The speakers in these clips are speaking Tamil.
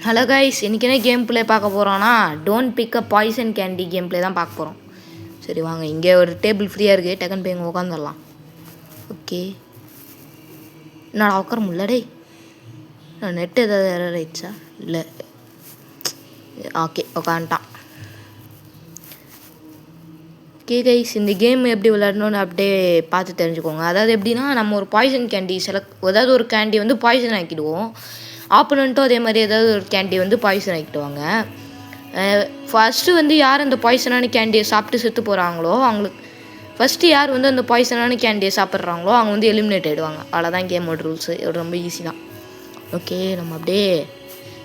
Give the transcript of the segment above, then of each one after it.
ஹலோ கைஸ், இன்றைக்கி என்ன கேம் ப்ளே பார்க்க போகிறோன்னா don't pick a poison candy game play தான் பார்க்க போகிறோம். சரி வாங்க, இங்கே ஒரு டேபிள் ஃப்ரீயாக இருக்குது, டக்குன்னு போய் இங்கே உட்காந்துடலாம். ஓகே, என்னடா உட்கார முடியலடே, நெட்டு ஏதாவது எரர் ஆயிடுச்சா? இல்லை, ஓகே உட்காந்துட்டான். ஓகே கைஸ், இந்த கேம் எப்படி விளையாடணும்னு அப்படியே பார்த்து தெரிஞ்சுக்கோங்க. அதாவது எப்படின்னா, நம்ம ஒரு பாய்சன் கேண்டி ஏதாவது ஒரு கேண்டி வந்து பாய்சன் ஆக்கிடுவோம். ஆப்போனண்ட்டும் அதே மாதிரி ஏதாவது ஒரு கேண்டி வந்து பாய்சன் ஆக்கிடுவாங்க. ஃபஸ்ட்டு வந்து யார் அந்த பாய்சனான கேண்டியை சாப்பிட்டு செத்து போகிறாங்களோ அவங்களுக்கு ஃபஸ்ட்டு யார் வந்து அந்த பாய்சனான கேண்டியை சாப்பிட்றாங்களோ அவங்க வந்து எலிமினேட் ஆகிடுவாங்க. அவ்வளோதான் கேமோட ரூல்ஸு. ரொம்ப ஈஸி தான். ஓகே, நம்ம அப்படியே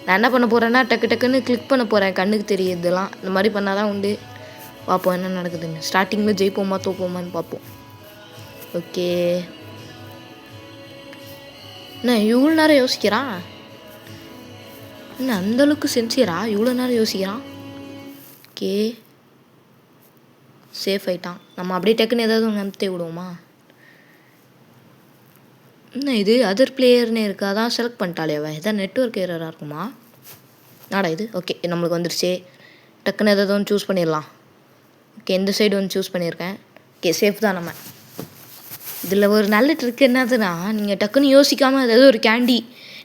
நான் என்ன பண்ண போகிறேன்னா டக்கு டக்குன்னு கிளிக் பண்ண போகிறேன். கண்ணுக்கு தெரியுதுலாம் இந்த மாதிரி பண்ணால் தான் உண்டு. பார்ப்போம் என்ன நடக்குதுன்னு. ஸ்டார்டிங்கில் ஜெயிப்போமா தோப்போமான்னு பார்ப்போம். ஓகே, என்ன இவ்வளோ நேரம் யோசிக்கிறான்? என்ன அந்தளவுக்கு சென்சியரா? இவ்வளோ நேரம் யோசிக்கிறான். ஓகே, சேஃப் ஆகிட்டான். நம்ம அப்படியே டக்குன்னு ஏதாவது ஒன்று அமுத்தி விடுவோமா? என்ன இது அதர் பிளேயர்னே இருக்கா? அதான் செலக்ட் பண்ணிட்டாலே அவன். எதாவது நெட்ஒர்க் எரராக இருக்குமா? நாடா இது. ஓகே, நம்மளுக்கு வந்துருச்சு. டக்குன்னு ஏதாவது ஒன்று சூஸ் பண்ணிடலாம். ஓகே, இந்த சைடு ஒன்று சூஸ் பண்ணியிருக்கேன். ஓகே, சேஃப் தான் நம்ம. இதில் ஒரு நல்ல ட்ரிக் என்னதுன்னா, நீங்கள் டக்குன்னு யோசிக்காமல் ஏதாவது ஒரு கேண்டி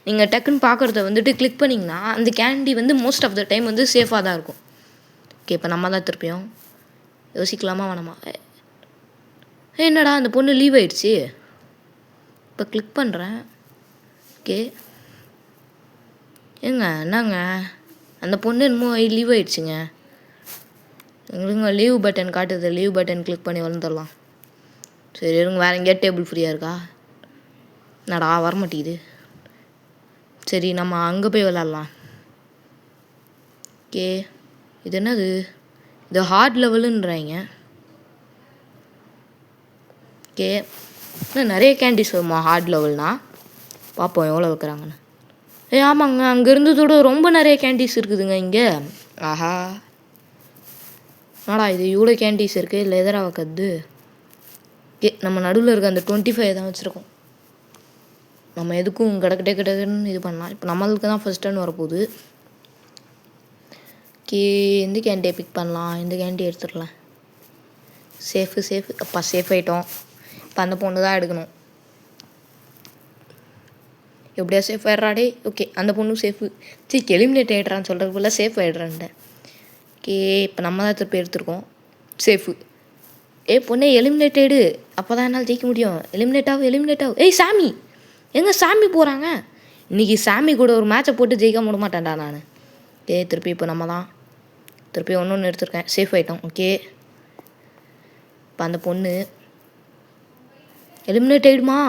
நீங்கள் டக்குன்னு பார்க்குறத வந்துட்டு கிளிக் பண்ணிங்கன்னா அந்த கேண்டி வந்து மோஸ்ட் ஆஃப் த டைம் வந்து சேஃபாக தான் இருக்கும். ஓகே, இப்போ நம்ம தான் திருப்பியும் யோசிக்கலாமா வேணாமா? என்னடா அந்த பொண்ணு லீவ் ஆயிடுச்சு. இப்போ கிளிக் பண்ணுறேன். ஓகே, ஏங்க என்னங்க அந்த பொண்ணு என்னமோ லீவ் ஆயிடுச்சுங்க. எங்களுக்கு லீவ் பட்டன் காட்டுது. லீவ் பட்டன் கிளிக் பண்ணி வந்துடலாம். சரி இருங்க, வேறு எங்கேயா டேபிள் ஃப்ரீயாக இருக்கா? என்னடா வரமாட்டேங்குது. சரி நம்ம அங்கே போய் விளாட்லாம். ஓகே, இது என்னது? இது ஹார்ட் லெவலுன்றாங்க. ஓகே, இன்னும் நிறைய கேண்டிஸ் வருமா ஹார்ட் லெவல்னால்? பார்ப்போம் எவ்வளோ வைக்கிறாங்கன்னு. ஆமாங்க, அங்கே இருந்ததோட ரொம்ப நிறைய கேண்டிஸ் இருக்குதுங்க இங்கே. ஆஹா, நாடா இது இவ்வளோ கேண்டிஸ் இருக்குது. இல்லை எதிராக வைக்கிறது. ஓகே, நம்ம நடுவில் இருக்க அந்த 25 தான் வச்சுருக்கோம். நம்ம எதுக்கும் கிடக்குன்னு இது பண்ணலாம். இப்போ நம்மளுக்கு தான் ஃபஸ்ட் டர்ன் வரப்போகுது. ஓகே, எந்த கேண்டியை பிக் பண்ணலாம்? இந்த கேண்டி எடுத்துடலாம். சேஃபு. அப்பா சேஃப் ஆகிட்டோம். இப்போ அந்த பொண்ணு தான் எடுக்கணும். எப்படியா சேஃப் ஆகிட்றாடே. ஓகே, அந்த பொண்ணு சேஃபு. சரி, எலிமினேட் ஆகிடுறான்னு சொல்கிறது போல் சேஃப் ஆகிடுறான்ட்டேன். ஓகே, இப்போ நம்ம தான் திருப்பி எடுத்துருக்கோம். சேஃபு. பொண்ணே எலிமினேட் ஆகிடு. அப்போ தான் என்னால் ஜெயிக்க முடியும். எலிமினேட் ஆகும். ஏய் சாமி, எங்கே சாமி போகிறாங்க? இன்றைக்கி சாமி கூட ஒரு மேட்சை போட்டு ஜெயிக்க விட மாட்டேன்டா நான். ஓகே, திருப்பி இப்போ நம்ம தான் திருப்பி ஒன்று எடுத்துருக்கேன். சேஃப் ஆகிட்டோம். ஓகே, இப்போ அந்த பொண்ணு எலிமினேட் ஆகிடுமா?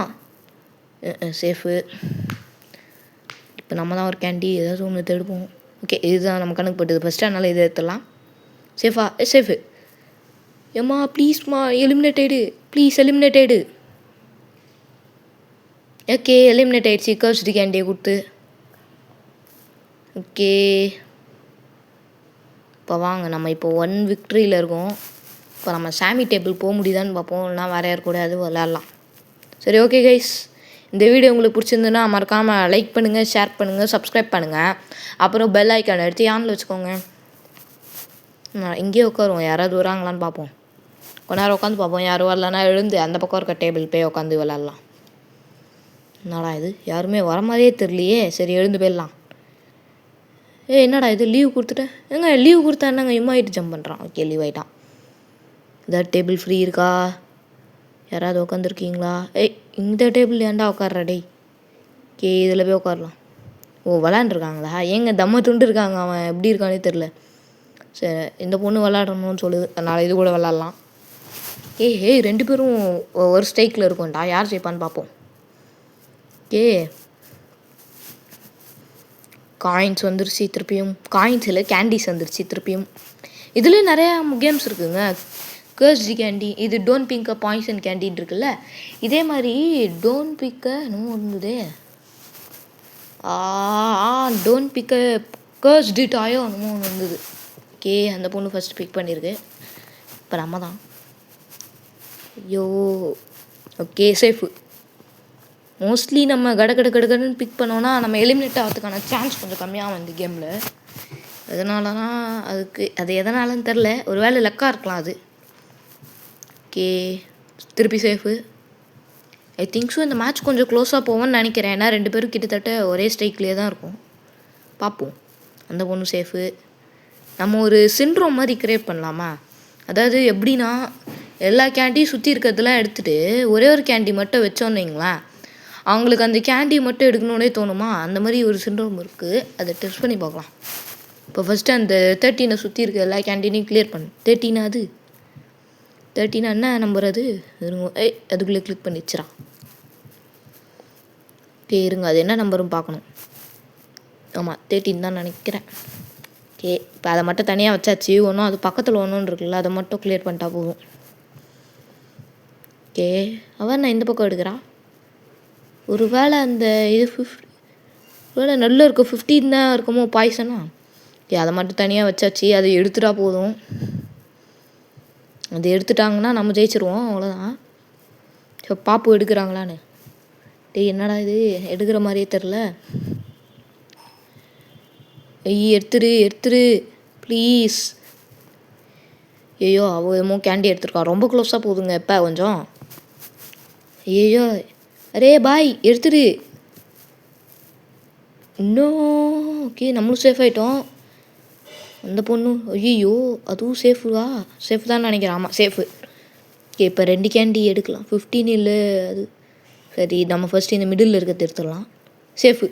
சேஃபு. இப்போ நம்ம தான் ஒரு கேண்டி ஏதாவது ஒன்று எடுப்போம். ஓகே, இதுதான் நம்ம கணக்கு போட்டது ஃபஸ்ட்டு, அதனால் இதை எடுத்துடலாம். சேஃபு. ஏம்மா ப்ளீஸ்மா எலிமினேட் ஆகிடு. ப்ளீஸ் எலிமினேட் ஆகிடு. ஓகே, எலிமினேட் ஆகிடுச்சு. கர்ஸ்டு கேண்டியை கொடுத்து. ஓகே, இப்போ வாங்க நம்ம இப்போ 1 விக்ட்ரியில் இருக்கோம். இப்போ நம்ம சாமி டேபிள் போக முடியுதான்னு பார்ப்போம். இல்லைனா வேறு யார் கூட அது விளையாடலாம். சரி ஓகே கைஸ், இந்த வீடியோ உங்களுக்கு பிடிச்சிருந்துன்னா மறக்காமல் லைக் பண்ணுங்கள், ஷேர் பண்ணுங்கள், சப்ஸ்கிரைப் பண்ணுங்கள். அப்புறம் பெல் ஐக்கான் எடுத்து ஆனில் வச்சுக்கோங்க. நான் இங்கேயே உட்காருவோம். யாராவது வராங்களான்னு பார்ப்போம். கொஞ்ச நேரம் உட்காந்து பார்ப்போம். யாரும் வரலன்னா எழுந்து அந்த பக்கம் இருக்க டேபிள் போய் உட்காந்து விளாட்லாம். என்னடா இது, யாருமே வர மாதிரியே தெரியலையே. சரி எழுந்து போயிடலாம். என்னடா இது லீவ் கொடுத்துட்டேன். லீவ் கொடுத்தா என்னங்க இம்மாயிட்டு ஜம்ப் பண்ணுறான். ஓகே, லீவ் ஆகிட்டான். ஏதாவது டேபிள் ஃப்ரீ இருக்கா? யாராவது உட்காந்துருக்கீங்களா? இந்த டேபிள் ஏன்டா உட்கார்றா டேய்? ஓகே, இதில் போய் உட்காரலாம். ஓ, விளாண்டுருக்காங்களா? தம்ம துண்டு இருக்காங்க. அவன் எப்படி இருக்கானே தெரில. சரி, இந்த பொண்ணு விளாடணும்னு சொல்லுது, அதனால் இது கூட விளாட்லாம். ஏய் 2 பேரும் ஒரு ஸ்ட்ரைக்கில் இருக்கோம்டா. யார் ஜெயிப்பான்னு பார்ப்போம். ஓகே, காயின்ஸ் வந்துருச்சு. திருப்பியும் காயின்ஸ் இல்லை, கேண்டீஸ் வந்துருச்சு திருப்பியும். இதுலேயும் நிறையா கேம்ஸ் இருக்குதுங்க. கர்ஸ்டு கேண்டி, இது டோன்ட் பிக் அ பாய்சன் கேண்டின்னு இருக்குல்ல, இதே மாதிரி டோன்ட் பிக் இன்னும் இருந்தது. டோன்ட் பிக் அ கர்ஸ்டு டாயோ என்னமோ ஒன்று இருந்தது. ஓகே, அந்த பொண்ணு ஃபஸ்ட்டு பிக் பண்ணியிருக்கு. இப்போ நம்ம தான். ஐயோ, ஓகே சேஃபு. மோஸ்ட்லி நம்ம கடன்னு பிக் பண்ணோன்னா நம்ம எலிமினேட் ஆகிறதுக்கான சான்ஸ் கொஞ்சம் கம்மியாகும் இந்த கேமில். எதனாலனா அது எதனாலன்னு தெரில, ஒரு வேளை லக்காக இருக்கலாம் அது. ஓகே, திருப்பி சேஃபு. ஐ திங்க் ஸோ இந்த மேட்ச் கொஞ்சம் க்ளோஸாக போவோம்னு நினைக்கிறேன். ஏன்னா 2 பேரும் கிட்டத்தட்ட ஒரே ஸ்ட்ரைக்லேயே தான் இருக்கும். பார்ப்போம். அந்த பொண்ணு சேஃபு. நம்ம ஒரு சிண்ட்ரோம் மாதிரி க்ரியேட் பண்ணலாமா? அதாவது எப்படின்னா, எல்லா கேண்டியும் சுற்றி இருக்கிறதெல்லாம் எடுத்துகிட்டு ஒரே ஒரு கேண்டி மட்டும் வச்சோன்னு வைங்களேன், அவங்களுக்கு அந்த கேண்டி மட்டும் எடுக்கணுன்னே தோணுமா? அந்த மாதிரி ஒரு சிண்ட்ரோம் இருக்குது. அதை டெஸ்ட் பண்ணி பார்க்கலாம். இப்போ ஃபஸ்ட்டு அந்த 13 சுற்றி இருக்க எல்லா கேண்டீனையும் கிளியர் பண்ணு. 13 அது 13 என்ன நம்பர் அது? இருங்க, அதுக்குள்ளே கிளிக் பண்ணிச்சிடா. ஓகே இருங்க, அது என்ன நம்பரும் பார்க்கணும். ஆமாம் 13 தான் நினைக்கிறேன். ஓகே, இப்போ அதை மட்டும் தனியாக வச்சாச்சு. ஒன்றும் அது பக்கத்தில் ஒன்றுன்னு இருக்குல்ல, அதை மட்டும் கிளியர் பண்ணிட்டா போதும். ஓகே, அவன் நான் இந்த பக்கம் எடுக்கிறான். ஒரு வேளை அந்த இது வேளை நல்ல இருக்கும் 15 தான் இருக்குமோ பாய்சனா? ஓகே, அதை மட்டும் தனியாக வச்சாச்சு. அதை எடுத்துட்டா போதும். அது எடுத்துட்டாங்கன்னா நம்ம ஜெயிச்சிருவோம், அவ்வளோதான். ஸோ பாப்பு எடுக்கிறாங்களான்னு. டேய் என்னடா இது எடுக்கிற மாதிரியே தெரில. எடுத்துரு ப்ளீஸ். ஐயோ, அவள் என்னமோ கேண்டி எடுத்துருக்கா. ரொம்ப க்ளோஸாக போகுதுங்க இப்போ கொஞ்சம். ஐயோ, அரே பாய் எடுத்துரு. இன்னும் ஓகே, நம்மளும் சேஃப் ஆகிட்டோம். அந்த பொண்ணு ஐயோ அதுவும் சேஃபுவா? சேஃப் தான் நினைக்கிறேன். ஆமாம் சேஃபு. ஓகே, இப்போ 2 கேண்டி எடுக்கலாம். 15 இல்லை அது. சரி, நம்ம ஃபஸ்ட்டு இந்த மிடில் இருக்கிறது எடுத்துடலாம். சேஃபு.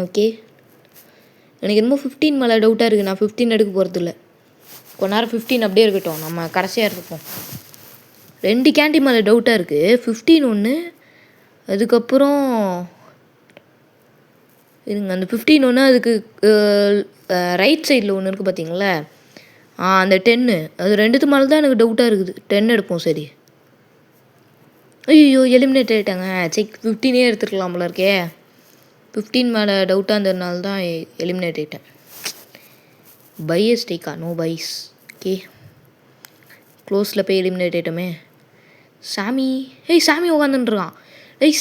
ஓகே, எனக்கு என்னமோ 15 மேலே டவுட்டாக இருக்குது. நான் 15 எடுக்க போகிறதில்ல. கொஞ்ச நேரம் 15 அப்படியே இருக்கட்டும், நம்ம கடைசியாக இருப்போம். 2 கேண்டி மேலே டவுட்டாக இருக்குது. 15 ஒன்று, அதுக்கப்புறம் இருங்க அந்த 15 ஒன்று, அதுக்கு ரைட் சைடில் ஒன்று இருக்குது பார்த்தீங்களா? அந்த 10 அது 2த்து மேலே தான் எனக்கு டவுட்டாக இருக்குது. 10 எடுப்போம். சரி. ஐயோ எலிமினேட் ஆகிட்டாங்க. செக் 15 எடுத்துருக்கலாம் போல இருக்கே. 15 மேலே டவுட்டாக இருந்ததுனால தான் எலிமினேட் ஆகிட்டேன். பையஸ் டேக்கா? நோ பைஸ். ஓகே, க்ளோஸில் போய் எலிமினேட் ஆகிட்டோமே. சாமி, சாமி உட்காந்துட்டுருக்கான்.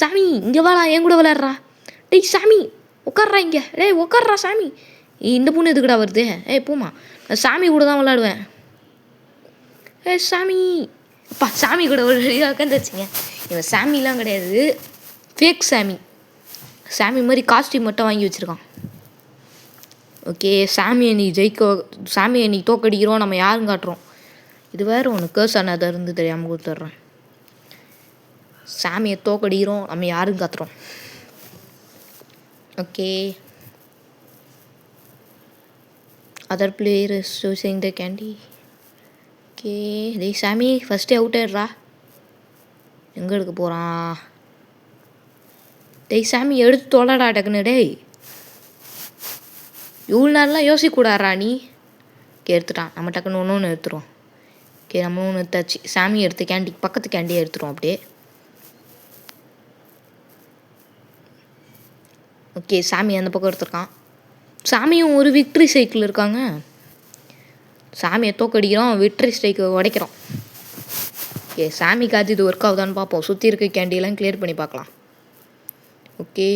சாமி இங்கே வாடா, என் கூட விளையாடுறா. சாமி உட்கார்றா இங்கே. உட்கார்றா சாமி. இந்த பொண்ணு எதுக்குடா வருது? போமா, நான் சாமி கூட தான் விளையாடுவேன். சாமி அப்பா, சாமி கூட ஒரு உட்காந்துருச்சிங்க. இவன் சாமிலாம் கிடையாது, ஃபேக் சாமி. சாமி மாதிரி காஸ்டியூம் மட்டும் வாங்கி வச்சுருக்கான். ஓகே, சாமியை நீ தோக்கடிக்கிறோம், நம்ம யாரும் காட்டுறோம். இது வேறு ஒன்று கேர்ஸ் ஆனதை இருந்து தெரியாமல் கொடுத்துட்றேன். சாமியை தோக்கடிக்கிறோம், நம்ம யாரும் காத்துறோம். Okay, other player is choosing the candy. Okay, சாமி ஃபஸ்ட்டே அவுட் ஆயிடுறா. எங்கே எடுக்க போகிறான்? சாமி எடுத்து தொலைடா டக்குன்னு. இவ்வளோ நேரம்லாம் யோசிக்கூடாரா நீ? ஓகே, எடுத்துட்டான். நம்ம டக்குன்னு ஒன்று எடுத்துருவோம். ஓகே, நம்ம ஒன்று எடுத்தாச்சு. சாமி எடுத்து கேண்டி பக்கத்து கேண்டியை எடுத்துருவோம் அப்படியே. ஓகே, சாமி அந்த பக்கம் எடுத்துருக்கான். சாமியும் ஒரு விக்ட்ரி ஸ்ட்ரைக்கில் இருக்காங்க. சாமியை தோக்கடிக்கிறோம், விக்ட்ரி ஸ்ட்ரைக்கை உடைக்கிறோம். ஓகே, சாமிக்காச்சு இது ஒர்க் ஆகுதான்னு பார்ப்போம். சுற்றி இருக்க கேண்டியெல்லாம் கிளியர் பண்ணி பார்க்கலாம். ஓகே,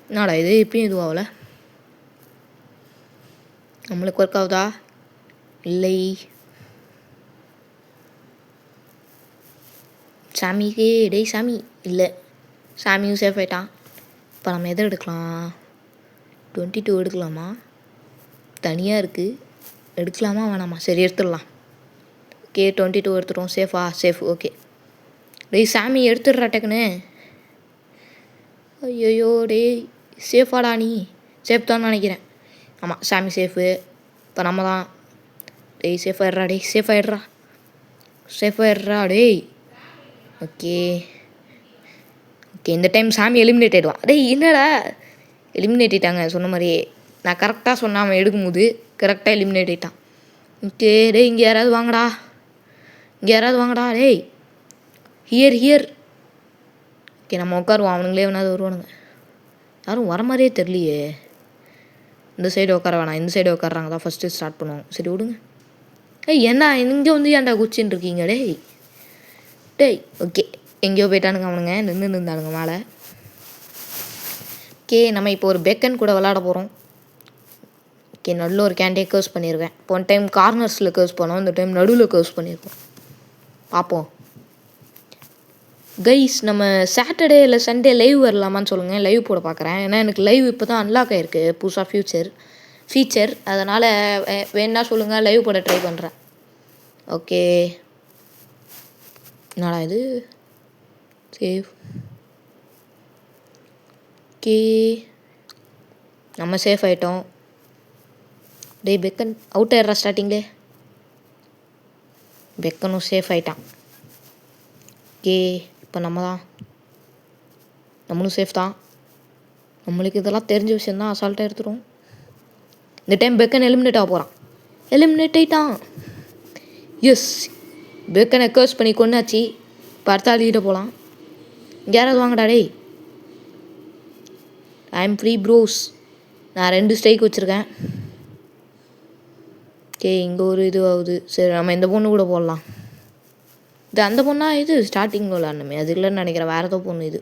என்னடா இது இப்பயும் இதுவும் ஆகலை. நம்மளுக்கு ஒர்க் ஆகுதா? இல்லை. சாமிக்கு சாமி இல்லை. சாமியும் சேஃப் ஆகிட்டான். இப்போ நம்ம எதை எடுக்கலாம்? 22 எடுக்கலாமா? தனியாக இருக்குது, எடுக்கலாமா வேணாமா? சரி எடுத்துடலாம். ஓகே, 22 எடுத்துட்டோம். சேஃபா? சேஃப். ஓகே, சாமி எடுத்துடுறா டக்குன்னு. ஐயோ சேஃபாடா நீ? சேஃப் தான் நினைக்கிறேன். ஆமாம், சாமி சேஃபு. இப்போ நம்ம தான். சேஃபாகிடுறா. சேஃபாகிடுறா. ஓகே ஓகே, இந்த டைம் சாமி எலிமினேட் ஆகிடுவான். என்னடா எலிமினேட் ஆகிட்டாங்க சொன்ன மாதிரியே. நான் கரெக்டாக சொன்னேன், அவன் எடுக்கும்போது கரெக்டாக எலிமினேட் ஆகிட்டான். ஓகே, இங்கே யாராவது வாங்கடா. ஹியர். ஓகே, நம்ம உட்காருவோம். அவனுங்களே வேணாவது வருவானுங்க. யாரும் வர மாதிரியே தெரியலையே. இந்த சைடு உட்கார வேணாம், இந்த சைடு உட்காராங்க தான் ஃபஸ்ட்டு ஸ்டார்ட் பண்ணுவோம். சரி விடுங்க. என்ன இங்கே வந்து ஏன்டா குச்சின்னு இருக்கீங்க? ஓகே, எங்கேயோ போயிட்டானுங்க அவனுங்க, நின்று இருந்தானுங்க மேலே. ஓகே, நம்ம இப்போ ஒரு பெக்கன் கூட விளாட போகிறோம். ஓகே, நடுவில் ஒரு கேண்டியை கர்ஸ் பண்ணியிருக்கேன். போன டைம் கார்னர்ஸில் கர்ஸ் பண்ணோம், இந்த டைம் நடுவில் கர்ஸ் பண்ணியிருக்கோம். பார்ப்போம் கைஸ். நம்ம சாட்டர்டே இல்லை சண்டே லைவ் வரலாமான்னு சொல்லுங்கள், லைவ் போட பார்க்குறேன். ஏன்னா எனக்கு லைவ் இப்போ தான் அன்லாக் ஆகிருக்கு புதுசாக ஃபீச்சர். அதனால் வேணா சொல்லுங்கள், லைவ் போட ட்ரை பண்ணுறேன். ஓகே, என்னடா இது சேவ். ஓகே, நம்ம சேஃப் ஆகிட்டோம். டே பெக்கன் அவுட் ஆயிடுறா ஸ்டார்டிங்லே. பெக்கனும் சேஃப் ஆகிட்டான். ஓகே, இப்போ நம்மளும் சேஃப் தான். நம்மளுக்கு இதெல்லாம் தெரிஞ்ச விஷயந்தான், அசால்ட்டாக எடுத்துரும். இந்த டைம் பெக்கன் எலிமினேட் ஆக போகிறான். எலிமினேட் ஆகிட்டான். எஸ், பெக்கனை கர்ஸ் பண்ணி கொண்டாச்சு. இப்போ அடுத்த ஆளுகிட்ட போகலாம். இங்கே யாராவது வாங்கடா டேய். I am free bros. நான் 2 ஸ்ட்ரைக் வச்சுருக்கேன். ஓகே, இங்கே ஒரு இது ஆகுது. சரி, நம்ம இந்த பொண்ணு கூட போடலாம். இது அந்த பொண்ணா? இது ஸ்டார்டிங்கில் விளாட்ணுமே, அது இல்லைன்னு நினைக்கிறேன். வேறு ஏதோ பொண்ணு இது.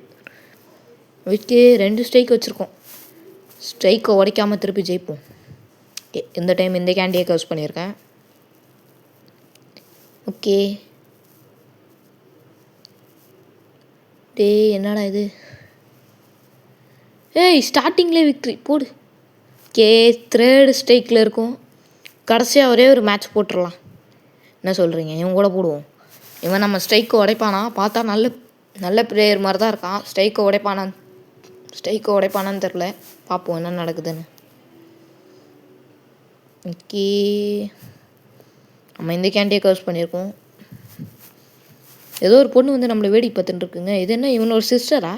ஓகே, 2 ஸ்ட்ரைக் வச்சுருக்கோம். ஸ்ட்ரைக்கை உடைக்காமல் திருப்பி ஜெயிப்போம். ஓகே, இந்த டைம் இந்த கேண்டியை கர்ஸ் பண்ணியிருக்கேன். ஓகே, டே என்னடா இது? ஏய், ஸ்டார்டிங்லேயே விக்ட்ரி போடு. ஓகே, 3rd ஸ்ட்ரைக்கில் இருக்கும். கடைசியாக ஒரே ஒரு மேட்ச் போட்டுடலாம். என்ன சொல்கிறீங்க? இவன் கூட போடுவோம். இவன் நம்ம ஸ்ட்ரைக்கை உடைப்பானா? பார்த்தா நல்ல பிளேயர் மாதிரி தான் இருக்கான். ஸ்ட்ரைக்கை உடைப்பானான்னு தெரில. பார்ப்போம் என்ன நடக்குதுன்னு. ஓகே, நம்ம இந்த கேண்டியை கர்ஸ் பண்ணியிருக்கோம். ஏதோ ஒரு பொண்ணு வந்து நம்மளை வேடிக்கை பார்த்துட்டு இருக்குங்க. இது என்ன, இவனோட சிஸ்டரா?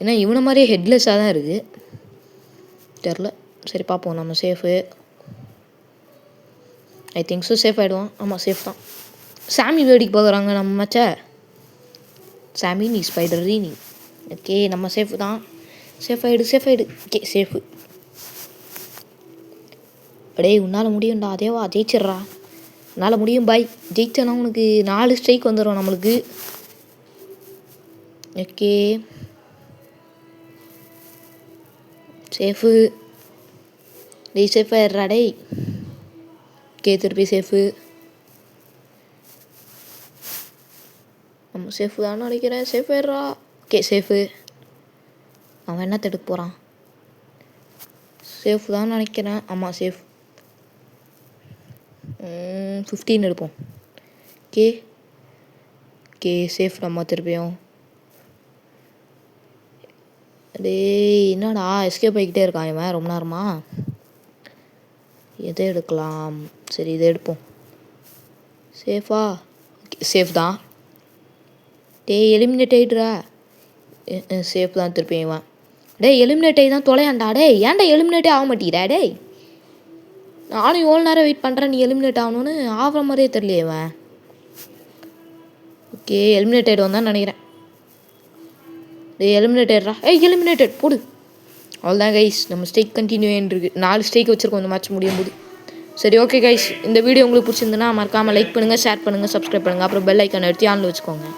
ஏன்னா இவனை மாதிரியே ஹெட்லெஸ்ஸாக தான் இருக்குது, தெரில. சரி பார்ப்போம். நம்ம safe. I think so safe ஆகிடுவான். ஆமாம், சேஃப் தான். சாமி வேடிக்கை பார்க்குறாங்க நம்ம மச்ச. சாமி நீ ஸ்பைடர் நீ. ஓகே, நம்ம சேஃபு தான். சேஃப் ஆகிடு. Okay, safe. அடே, உன்னால் முடியும்டா. அதேவா, ஜெயிச்சிட்றா. உன்னால் முடியும் பாய். ஜெயிச்சனா உனக்கு 4 ஸ்ட்ரைக் வந்துடும் நம்மளுக்கு. Okay, safe. டேய் சேஃப் ஆயிடுறா டேய். ஓகே, திருப்பி சேஃபு. நம்ம சேஃபு தான் நினைக்கிறேன். சேஃப் ஆயிடுறா. Okay, safe. அவன் என்ன தடுக்க போகிறான்? சேஃப் தான் நினைக்கிறேன். ஆமாம், சேஃப். 15 எடுப்போம். Okay, safe. நம்ம திருப்பியும். டேய் என்னடா எஸ்கேப் ஆகிக்கிட்டே இருக்கான் இவன் ரொம்ப நேரமா. எதை எடுக்கலாம்? சரி, இதை எடுப்போம். சேஃபா? ஓகே, சேஃப் தான். டேய் எலிமினேட் ஆகிடுறா. சேஃப் தான் திருப்பி இவன். டேய் எலிமினேட் ஆகி தான் தொலையாண்டா. டேய் ஏன்டா எலிமினேட்டே ஆக மாட்டேங்கிறா? டேய் நானும் எவ்வளோ நேரம் வெயிட் பண்ணுறேன் நீ எலிமினேட் ஆகணும்னு. ஆகிற மாதிரியே தெரியலையே இவன். ஓகே, எலிமினேட் ஆகிடுவான் தான் நினைக்கிறேன். டேய் எலிமினேட் ஆகிடுறா. எலிமினேட்டட் போடு. அவ்வளோதான் கைஸ், நம்ம ஸ்ட்ரைக் கண்டினியூ ஆகிருக்கு. 4 ஸ்ட்ரைக் வச்சுருக்கோம் இந்த மேட்ச் முடியும் போது. சரி, ஓகே கைஸ், இந்த வீடியோ உங்களுக்கு பிடிச்சிருந்துன்னா மறக்காமல் லைக் பண்ணுங்கள், ஷேர் பண்ணுங்கள், சப்ஸ்கிரைப் பண்ணுங்கள். அப்புறம் பெல் ஐக்கான் எடுத்து ஆனில் வச்சுக்கோங்க.